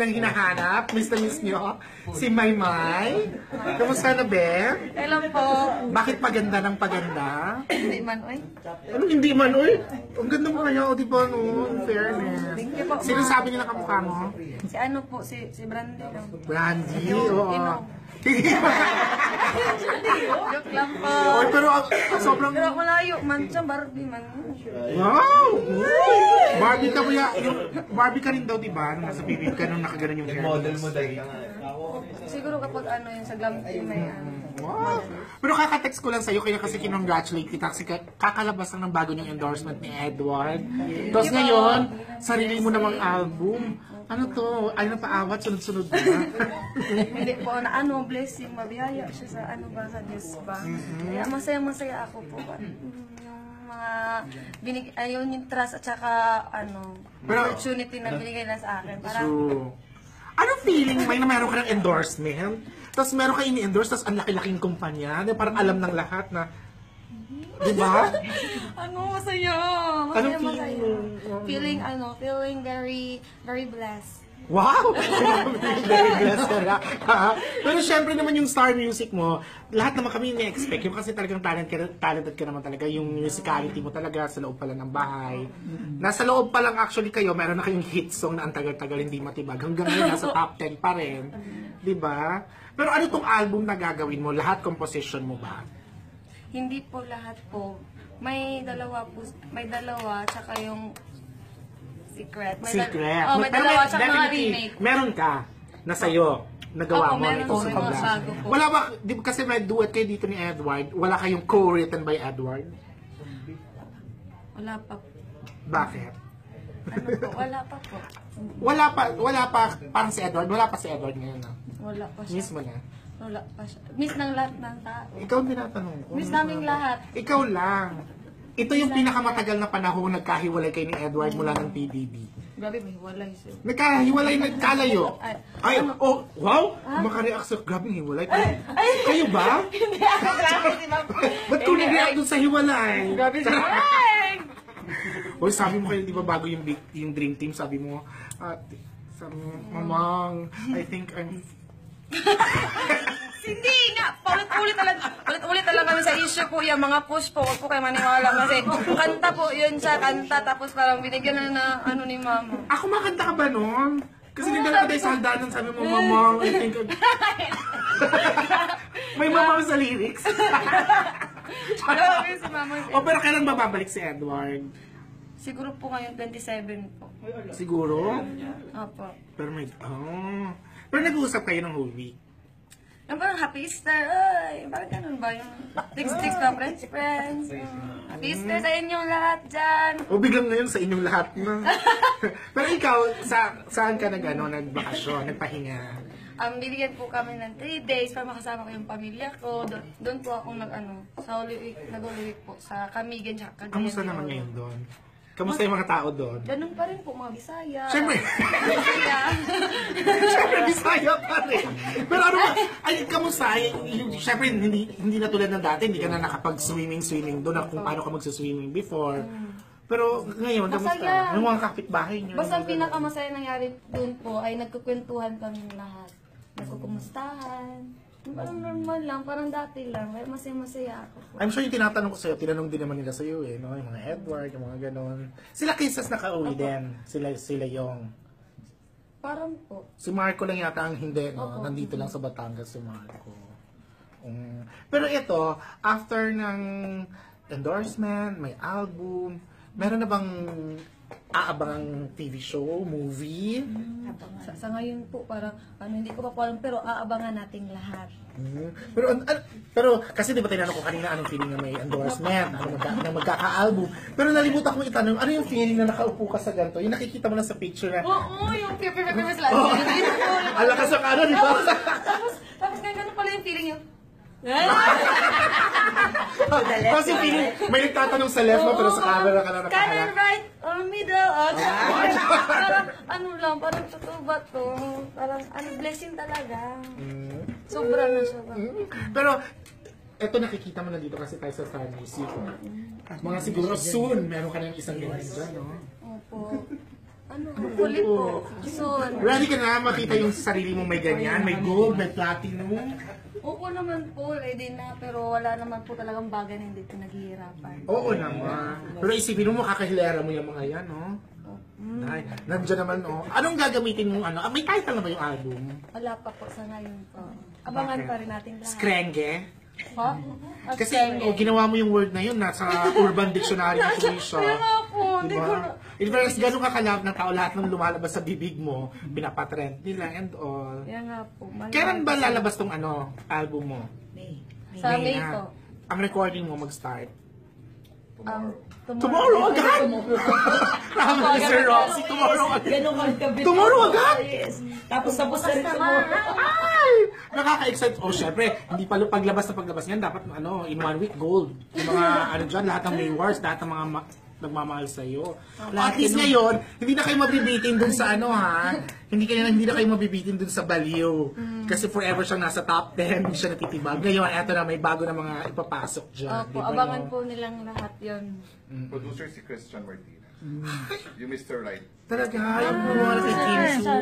yun ang hinahanap. Miss na miss nyo. Si Maymay. Kamusta na, Be? Hello po. Bakit paganda ng paganda? Hindi man, oy. Ano hindi man, uy? Ang ganda mo kaya, o diba, no? In fairness. Thank you po. Sino sabi nila kamukha mo? Si ano po, si Brandy lang. Brandy, oo. Joke lang po. Oy, pero sobrang... Pero malayo man siya, Barbie man. Wow! Barbie ka mo yung Barbie ka rin daw, diba? Nung nasa bibig ka nung nakaganon yung hair. Model mo dahil. Siguro kapag ano yun, sa glam team may ano. Wow! Pero kaka-text ko lang sa'yo, kaya kasi kinongratulate kita kasi kakalabas lang ng bago niyong endorsement ni Edward. Tapos ngayon, sarili mo namang album. Ano to? Ay, napaawat, sunod-sunod na. Hindi po na ano, blessing, mabiyaya siya sa ano ba, sa Diyos ba. Kaya masaya-masaya ako po. Yung mga ayun yung trust at saka ano, opportunity na binigay na sa akin. Parang, True. Anong feeling may na meron ka ng endorsement? Tapos meron ka ini-endorse, tapos ang laki-laking kumpanya. Parang alam ng lahat na, di ba? ano, masaya. Anong Feeling, feeling very, very blessed. Wow! Very blessed ka na. Pero syempre naman yung star music mo, lahat naman kami ni-expect. Yung kasi talagang talented ka naman talaga. Yung musicality mo talaga sa loob pa lang ng bahay. Nasa loob pa lang actually kayo, meron na kayong hit song na ang tagal-tagal hindi matibag. Hanggang ngayon nasa top 10 pa rin. Diba? Pero ano tong album na gagawin mo? Lahat composition mo ba? Hindi po lahat po. May dalawa, tsaka yung secret. Secret. May Pero dalawa, tsaka mga definitely, remake. meron ka na sa'yo. Nagawa Opo, mo meron ito po, sa mga pag-last. bago po. Wala ba, di ba kasi may duet kayo dito ni Edward, wala kayong co-written by Edward? Wala pa po. Bakit? Ano po? Wala pa po. Wala pa, parang si Edward, wala pa si Edward ngayon. No? Wala pa siya. Miss mo na. Wala pa siya. Miss ng lahat ng tao. Ikaw ang tinatanong ko. Miss naming lahat. Ikaw lang. Ito yung pinakamatagal na panahon nagkahiwalay kayo ni Edward mula ng PBB. Grabe, may hiwalay siya. Nagkahiwalay, nagkalayo. Ay, oh, wow! Makareact sa grabing hiwalay. Kayo ba? Hindi ako grabe, di ba? Ba't kung nag-react dun sa hiwalay? Grabe siya. Ay! Oy, sabi mo kayo, di ba, bago yung Dream Team, sabi mo, Mamang, I think I'm... Hindi nga! Paulit-ulit talaga kami sa issue po yung mga push po. Huwag po kayo maniwala kasi kanta po yun siya, kanta. Tapos parang binigyan na ano ni mama. Ako makanta ka ba nun? Kasi nagdala ka tayo sa hagdanan, sabi mo, Mamang, I think I'm... May mamang sa lyrics. Grabe si mama. O, pero kailan ba babalik si Edward? Siguro po ngayon 27 po. Siguro? Opo. Pero may... Pero nag-uusap kayo ng whole week. Yung parang happy Easter, ay, parang ganun ba yung tics-tics na friends. Happy Easter sa inyong lahat dyan. O biglang ngayon sa inyong lahat na. Pero ikaw, saan ka nagbakasyon, nagpahinga? Binigyan po kami ng 3 days para makasama ko yung pamilya ko. Doon po ako sa Holy Week, nag-Holy Week po, sa Camigan, tsaka Cagayan. Kamusta naman ngayon doon? Kamusta yung mga tao doon? Ganun pa rin po, mga Bisaya. Siyempre! Bisaya. Siyempre, Bisaya pa rin. Pero ano ba, kamusta? Siyempre, hindi na tulad ng dati, hindi ka na nakapag-swimming doon kung paano ka mag-swimming before. Pero ngayon, kamusta? Masaya. Yung mga kapitbahay niyo. Basta ang pinakamasaya nangyari doon po ay nagkukwentuhan kami lahat. Nagkukumustahan. Parang normal lang, parang dati lang. Masaya-masaya ako po. I'm sure yung tinatanong ko sa'yo, tinanong din naman nila sa'yo no? Yung mga Edward, yung mga ganon. Sila kisas nakauwi din. Sila yung... Parang po. Si Marco lang yata ang hindi, no? Opo. Nandito lang sa Batangas si Marco. Pero ito, after ng endorsement, may album, meron na bang aabangang TV show, movie? Sa ngayon po, parang hindi ko pa po alam, pero aabangan nating lahat. Pero kasi di ba tinanong ko kanina anong feeling na may endorsement, na magkaka-album. Pero nalimutan ko itanong, ano yung feeling na nakaupo ka sa ganito? Yung nakikita mo lang sa picture na... Oo, yung pipi-pipi slide. Ala ka sa kanan, di ba? Tapos ganun pala yung feeling yung... Kasi feeling, may nagtatanong sa left mo, pero sa camera ka na Kanan, nakaharap. right, or middle, parang parang totoo ba to? Parang, blessing talaga. Sobra na siya ba? Pero, eto nakikita mo na dito kasi tayo sa Star Music. Mga siguro soon, meron ka na isang ganyan dyan, no? Opo. Hopefully po. Soon. Ready ka na makita yung sarili mo may ganyan, may gold, may platinum? Oo naman po, ready na. Pero wala naman po talagang bagay na hindi ko naghihirapan. Oo naman. Pero isipin mo, makakahilera mo yung mga yan, no? Ay, nandiyan naman, oh. Anong gagamitin mong ano? May title na ba yung album? Wala pa po sa ngayon po. Abangan pa rin natin lahat. Skrenge? Ha? Kasi ginawa mo yung word na yun, nasa Urban Dictionary Definition. Kaya nga po, hindi ko na... In fairness, gano'n kakalap ng tao, lahat ng lumalabas sa bibig mo, pinapatrend nila and all. Kaya nga po. Kailan ba lalabas tong album mo? Sa May na. po. Ang recording mo mag-start? Tomorrow. Tomorrow agad? Tama ni Sir Roxy, tomorrow agad. Ganun kagabi. Tomorrow agad? Yes. Tapos na rin Ay! Nakaka-excite. Oh, syempre, hindi pa paglabas niyan, dapat in 1 week gold. Yung mga dyan, lahat ng viewers, lahat ng mga nagmamahal sa iyo. At least ngayon, hindi na kayo mabibitin dun sa hindi na kayo mabibitin dun sa baliw. Kasi forever siyang nasa top 10, hindi siya natitibag. Ngayon, eto na, may bago na mga ipapasok dyan. Opo, abangan po nilang lahat yun. Producer si Christian Martinez. Yung Mr. Right. Talaga, yung mga kay Kinsu.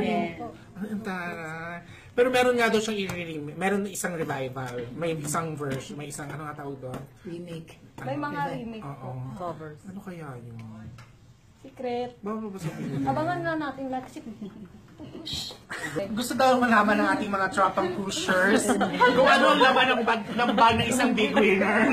Ang taray. Pero meron nga daw siyang i-remake. Meron isang revival. May isang version. May isang, ano nga tawag doon? Remake. May mga remake po. Oo. Covers. Ano kaya yun? Secret. Baka ba sabihin? Abangan na natin lahat kasi Gusto daw malaman ng ating mga tropang pushers kung ano ang laman ng bag ng isang big winner.